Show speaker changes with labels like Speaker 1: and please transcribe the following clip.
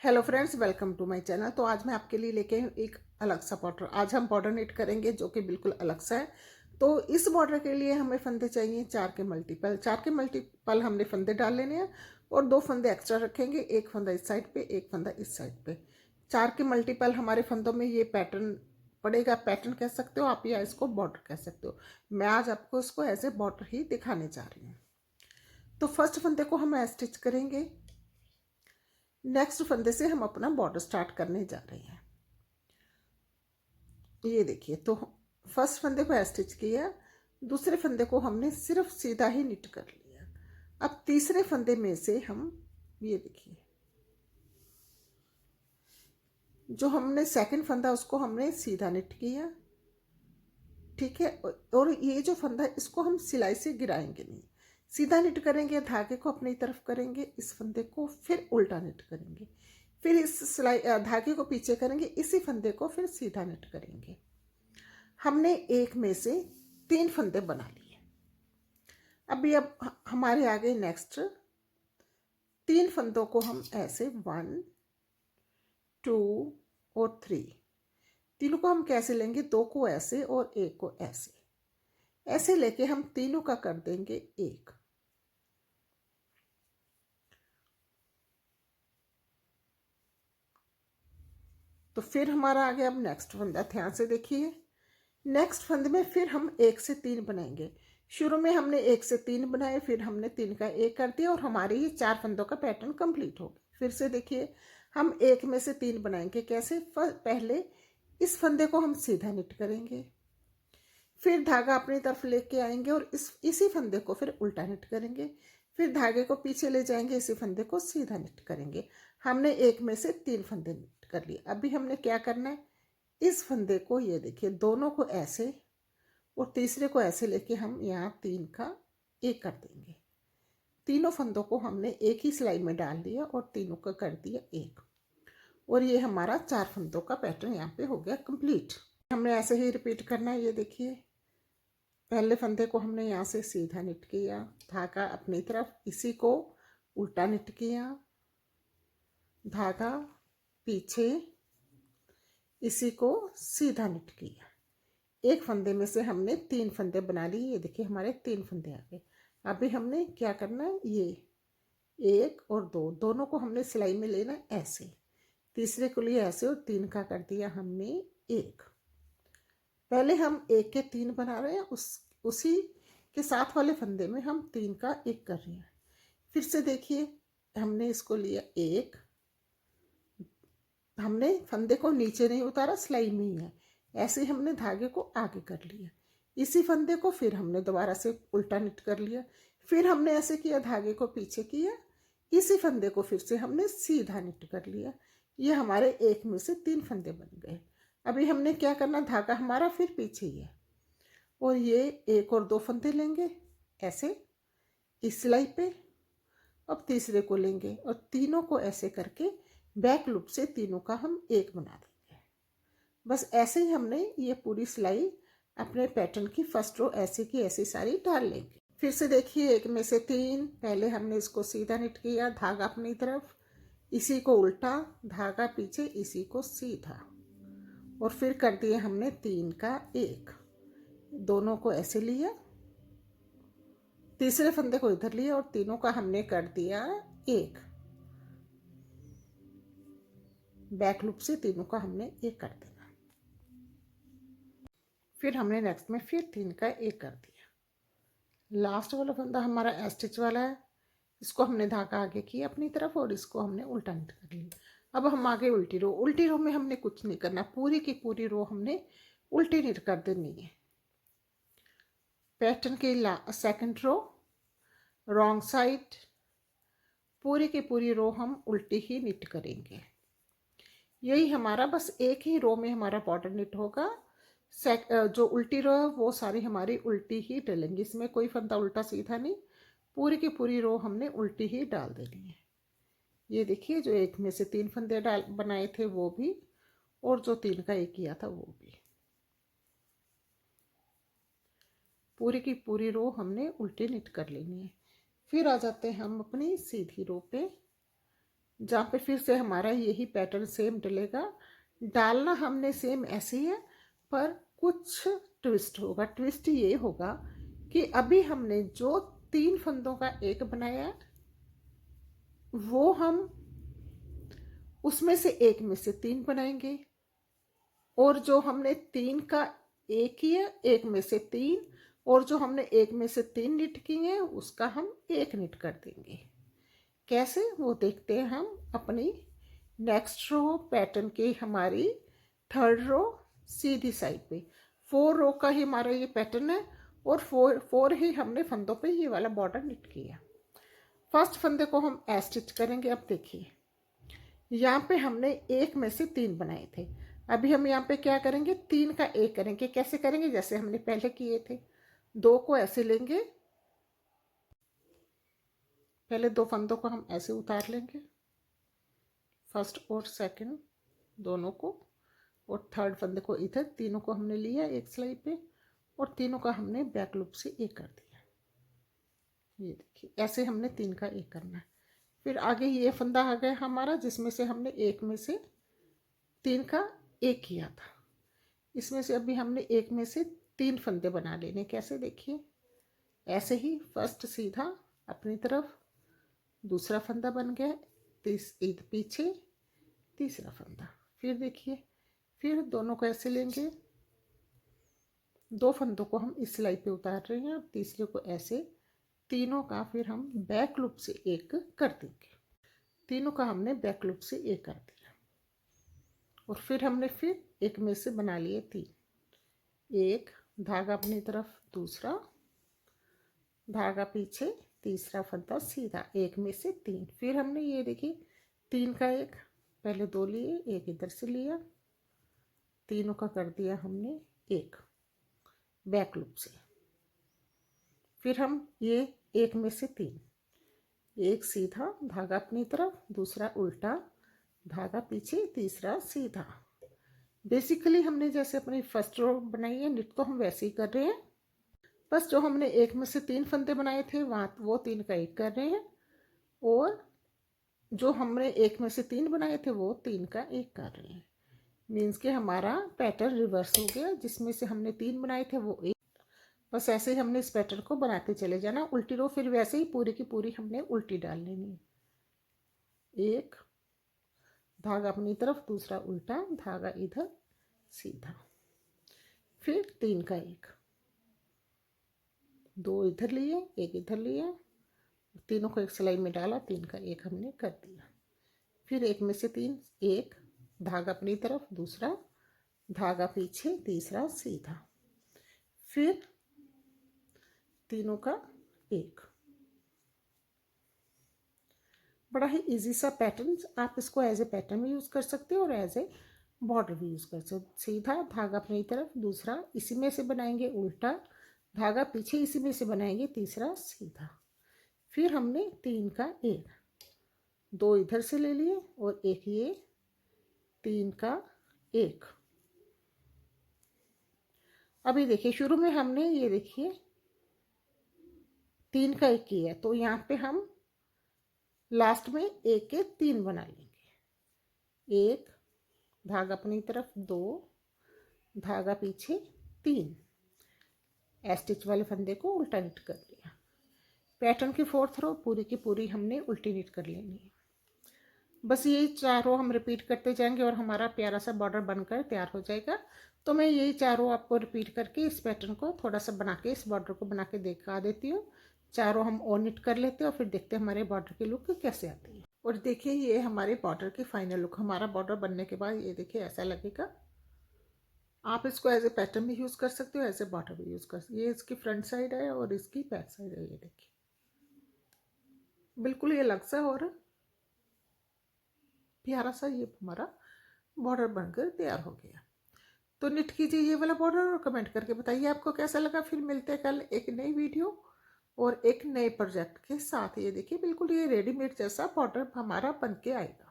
Speaker 1: Hello friends, welcome to my channel. तो आज मैं आपके लिए लेके आई हूँ एक अलग सा बॉर्डर। आज हम बॉर्डर निट करेंगे जो कि बिल्कुल अलग सा है। तो इस बॉर्डर के लिए हमें फंदे चाहिए 4 के मल्टीपल हमने फंदे डाल लेने हैं और 2 फंदे एक्स्ट्रा रखेंगे। एक फंदा इस साइड पे, एक फंदा इस साइड पे। 4 के मल्टीपल हमारे फंदों में ये पैटर्न पड़ेगा। पैटर्न कह सकते हो आप या इसको बॉर्डर कह सकते हो। मैं आज आपको इसको एज ए बॉर्डर ही दिखाने जा रही हूँ। तो फर्स्ट फंदे को हम स्टिच करेंगे। नेक्स्ट फंदे से हम अपना बॉर्डर स्टार्ट करने जा रहे हैं। ये देखिए, तो फर्स्ट फंदे को स्टिच किया, दूसरे फंदे को हमने सिर्फ सीधा ही निट कर लिया। अब तीसरे फंदे में से हम ये देखिए, जो हमने सेकंड फंदा उसको हमने सीधा निट किया, ठीक है। और ये जो फंदा इसको हम सिलाई से गिराएंगे नहीं, सीधा निट करेंगे, धागे को अपनी तरफ करेंगे, इस फंदे को फिर उल्टा निट करेंगे, फिर इस सिलाई धागे को पीछे करेंगे, इसी फंदे को फिर सीधा निट करेंगे। हमने एक में से 3 फंदे बना लिए। अभी अब हमारे आगे नेक्स्ट 3 फंदों को हम ऐसे 1 2 और 3 तीनों को हम कैसे लेंगे, 2 को ऐसे और 1 को ऐसे, ऐसे लेके हम तीनों का कर देंगे 1। तो फिर हमारा आ गया अब नेक्स्ट फंदा। ध्यान से देखिए, नेक्स्ट फंदे में फिर हम 1 से 3 बनाएंगे। शुरू में हमने 1 से 3 बनाए, फिर हमने 3 का 1 कर दिया और हमारे ये 4 फंदों का पैटर्न कंप्लीट हो गया। फिर से देखिए, हम 1 में से 3 बनाएंगे। कैसे? पहले इस फंदे को हम सीधा निट करेंगे, फिर धागा अपनी तरफ लेके आएंगे और इसी फंदे को फिर उल्टा निट करेंगे, फिर धागे को पीछे ले जाएंगे, इसी फंदे को सीधा निट करेंगे। हमने 1 में से 3 फंदे निट कर लिए। अभी हमने क्या करना है, इस फंदे को ये देखिए, दोनों को ऐसे और तीसरे को ऐसे लेके हम यहाँ 3 का 1 कर देंगे। तीनों फंदों को हमने एक ही सिलाई में डाल दिया और तीनों का कर दिया 1, और ये हमारा 4 फंदों का पैटर्न यहाँ पे हो गया कंप्लीट। हमने ऐसे ही रिपीट करना है। ये देखिए, पहले फंदे को हमने यहाँ से सीधा निट किया, धागा अपनी तरफ, इसी को उल्टा निट किया, धागा पीछे, इसी को सीधा निट किया। एक फंदे में से हमने 3 फंदे बना लिए। ये देखिए, हमारे 3 फंदे आ गए। अभी हमने क्या करना है, ये 1 और 2 दोनों को हमने सिलाई में लेना ऐसे, तीसरे को लिए ऐसे और 3 का कर दिया हमने 1। पहले हम 1 के 3 बना रहे हैं, उसी के साथ वाले फंदे में हम 3 का 1 कर रहे हैं। फिर से देखिए, हमने इसको लिया 1, हमने फंदे को नीचे नहीं उतारा, सिलाई में ही है, ऐसे हमने धागे को आगे कर लिया। इसी फंदे को फिर हमने दोबारा से उल्टा निट कर लिया, फिर हमने ऐसे किया, धागे को पीछे किया, इसी फंदे को फिर से हमने सीधा निट कर लिया। ये हमारे 1 में से 3 फंदे बन गए। अभी हमने क्या करना, धागा हमारा फिर पीछे ही है और ये 1 और 2 फंदे लेंगे ऐसे इस सिलाई पे, अब तीसरे को लेंगे और तीनों को ऐसे करके बैक लूप से तीनों का हम 1 बना देंगे। बस ऐसे ही हमने ये पूरी सिलाई अपने पैटर्न की फर्स्ट रो ऐसे की ऐसी सारी डाल लेंगे। फिर से देखिए, 1 में से 3, पहले हमने इसको सीधा निट किया, धागा अपनी तरफ, इसी को उल्टा, धागा पीछे, इसी को सीधा, और फिर कर दिया हमने 3 का 1, दोनों को ऐसे लिया, तीसरे फंदे को इधर लिया और तीनों का हमने कर दिया 1। बैक लूप से तीनों का हमने 1 कर देना। फिर हमने नेक्स्ट में फिर 3 का 1 कर दिया। लास्ट वाला फंदा हमारा स्टिच वाला है, इसको हमने धागा आगे किया अपनी तरफ और इसको हमने उल्टा निट कर लिया। अब हम आगे उल्टी रो। उल्टी रो में हमने कुछ नहीं करना, पूरी की पूरी रो हमने उल्टी निट कर देनी है। पैटर्न की सेकंड रो, रॉन्ग साइड, पूरी की पूरी रो हम उल्टी ही निट करेंगे। यही हमारा बस एक ही रो में हमारा बॉर्डर निट होगा। जो उल्टी रो है वो सारी हमारी उल्टी ही डलेंगी, इसमें कोई फंदा उल्टा सीधा नहीं, पूरी की पूरी रो हमने उल्टी ही डाल देनी है। ये देखिए, जो 1 में से 3 फंदे बनाए थे वो भी, और जो 3 का 1 किया था वो भी, पूरी की पूरी रो हमने उल्टी निट कर लेनी है। फिर आ जाते हैं हम अपनी सीधी रो पे। जहाँ पे फिर से हमारा यही पैटर्न सेम डलेगा। डालना हमने सेम ऐसे ही है, पर कुछ ट्विस्ट होगा। ट्विस्ट ये होगा कि अभी हमने जो 3 फंदों का एक बनाया है, वो हम उसमें से एक में से 3 बनाएंगे, और जो हमने 3 का एक किया, एक में से 3, और जो हमने एक में से 3 निट किए उसका हम एक निट कर देंगे। कैसे, वो देखते हैं हम अपनी नेक्स्ट रो पैटर्न की, हमारी 3rd रो सीधी साइड पे। 4 रो का ही हमारा ये पैटर्न है, और 4 ही हमने फंदों पे ये वाला बॉर्डर निट किया। फर्स्ट फंदे को हम स्टिच करेंगे। अब देखिए, यहाँ पे हमने एक में से 3 बनाए थे, अभी हम यहाँ पे क्या करेंगे, 3 का एक करेंगे। कैसे करेंगे, जैसे हमने पहले किए थे। 2 को ऐसे लेंगे, पहले 2 फंदों को हम ऐसे उतार लेंगे, फर्स्ट और सेकंड दोनों को, और 3rd फंदे को इधर। तीनों को हमने लिया एक सिलाई पे, और तीनों का हमने बैक लूप से एक कर दिया। ये देखिए, ऐसे हमने 3 का एक करना है। फिर आगे ये फंदा आ गया हमारा, जिसमें से हमने एक में से 3 का एक किया था। इसमें से अभी हमने एक में से 3 फंदे बना लेने। कैसे, देखिए ऐसे ही। फर्स्ट सीधा अपनी तरफ, दूसरा फंदा बन गया, पीछे तीसरा फंदा। फिर देखिए, फिर दोनों को ऐसे लेंगे, 2 फंदों को हम इस सिलाई पे उतार रहे हैं, और तीसरे को ऐसे। तीनों का फिर हम बैक लूप से एक कर देंगे। तीनों का हमने बैक लूप से एक कर दिया, और फिर हमने फिर एक में से बना लिए 3। एक धागा अपनी तरफ, दूसरा धागा पीछे, तीसरा फंदा सीधा, एक में से 3। फिर हमने ये देखिए 3 का एक, पहले 2 लिए, एक इधर से लिया, तीनों का कर दिया हमने एक बैक लूप से। फिर हम ये एक में से 3, एक सीधा धागा अपनी तरफ, दूसरा उल्टा धागा पीछे, तीसरा सीधा। बेसिकली हमने जैसे अपनी फर्स्ट रो बनाई है निट, तो हम वैसे ही कर रहे हैं, बस जो हमने एक में से 3 फंदे बनाए थे वहाँ वो 3 का एक कर रहे हैं, और जो हमने एक में से 3 बनाए थे वो 3 का एक कर रहे हैं। मीन्स कि हमारा पैटर्न रिवर्स हो गया, जिसमें से हमने 3 बनाए थे वो एक। बस ऐसे ही हमने इस पैटर्न को बनाते चले जाना। उल्टी रो फिर वैसे ही पूरी की पूरी हमने उल्टी डाल लेनी। एक धागा अपनी तरफ, दूसरा उल्टा धागा इधर सीधा, फिर 3 का एक, 2 इधर लिए, एक इधर लिया, तीनों को एक सिलाई में डाला, 3 का एक हमने कर दिया। फिर एक में से 3, एक धागा अपनी तरफ, दूसरा धागा पीछे, तीसरा सीधा, फिर तीनों का एक। बड़ा ही इजी सा पैटर्न, आप इसको एज ए पैटर्न भी यूज़ कर सकते हो और एज ए बॉर्डर भी यूज़ कर सकते हो। सीधा धागा अपनी तरफ, दूसरा इसी में से बनाएंगे उल्टा धागा पीछे, इसी में से बनाएंगे तीसरा सीधा। फिर हमने 3 का एक, 2 इधर से ले लिए, और एक ये 3 का एक। अभी देखिए, शुरू में हमने ये देखिए 3 का एक किया, तो यहाँ पे हम लास्ट में एक के 3 बना लेंगे। एक धागा अपनी तरफ, 2 धागा पीछे, 3 स्टिच वाले फंदे को उल्टा निट कर लिया। पैटर्न की 4th रो पूरी की पूरी हमने उल्टी निट कर लेनी है। बस यही 4 रो हम रिपीट करते जाएंगे और हमारा प्यारा सा बॉर्डर बनकर तैयार हो जाएगा। तो मैं यही 4 रो आपको रिपीट करके इस पैटर्न को थोड़ा सा बना के, इस बॉर्डर को बना के दिखा देती हूँ। 4 रो हम और निट कर लेते हैं, और फिर देखते हैं हमारे बॉर्डर की लुक कैसे आती है। और देखिए, ये हमारे बॉर्डर की फाइनल लुक। हमारा बॉर्डर बनने के बाद ये देखिए ऐसा लगेगा। आप इसको एज ए पैटर्न भी यूज़ कर सकते हो, एज ए बॉर्डर भी यूज़ कर सकते हो। ये इसकी फ्रंट साइड है और इसकी बैक साइड है। ये देखिए बिल्कुल ये अलग सा और प्यारा सा ये हमारा बॉर्डर बनकर तैयार हो गया। तो निट कीजिए ये वाला बॉर्डर और कमेंट करके बताइए आपको कैसा लगा। फिर मिलते हैं कल एक नई वीडियो और एक नए प्रोजेक्ट के साथ। ये देखिए बिल्कुल ये रेडीमेड जैसा बॉर्डर हमारा बन के आएगा।